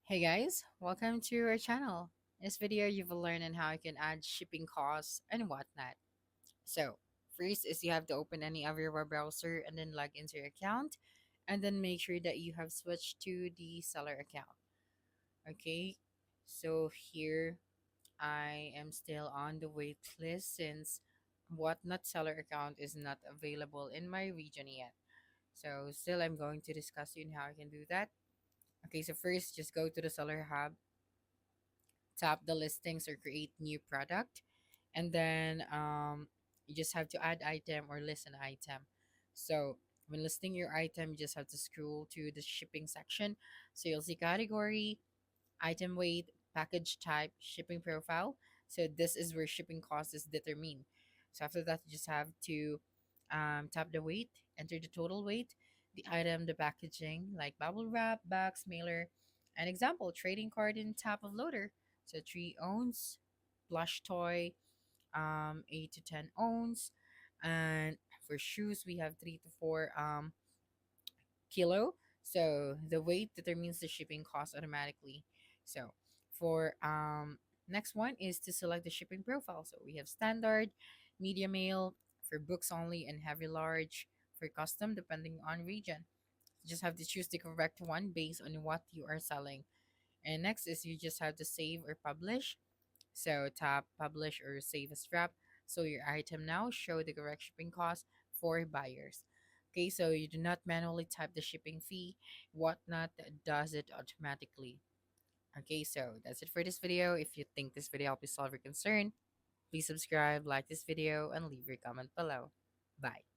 Hey guys, welcome to our channel. In this video, you will learn on how you can add shipping costs and whatnot. So, first is you have to open any of your web browser and then log into your account, and then make sure that you have switched to the seller account. Okay, so here I am still on the wait list since whatnot seller account is not available in my region yet. So, still, I'm going to discuss you on how I can do that. Okay, so first, just go to the seller hub, tap the listings or create new product, and then you just have to add item or list an item. So when listing your item, you just have to scroll to the shipping section, so you'll see category, item weight, package type, shipping profile. So this is where shipping cost is determined. So after that, you just have to tap the weight, enter the total weight, the item, the packaging, like bubble wrap, box, mailer, an example, trading card in tap of loader. So 3 ounce, plush toy, 8 to 10 ounce, and for shoes we have 3 to 4 kilo. So the weight determines the shipping cost automatically. So for next one is to select the shipping profile. So we have standard, medium mail for books only, and heavy large for custom depending on region. You just have to choose the correct one based on what you are selling. And next is you just have to save or publish. So tap publish or save as wrap. So your item now show the correct shipping cost for buyers. Okay, so you do not manually type the shipping fee. Whatnot does it automatically. Okay, so that's it for this video. If you think this video helped you solve your concern, please subscribe, like this video, and leave your comment below. Bye.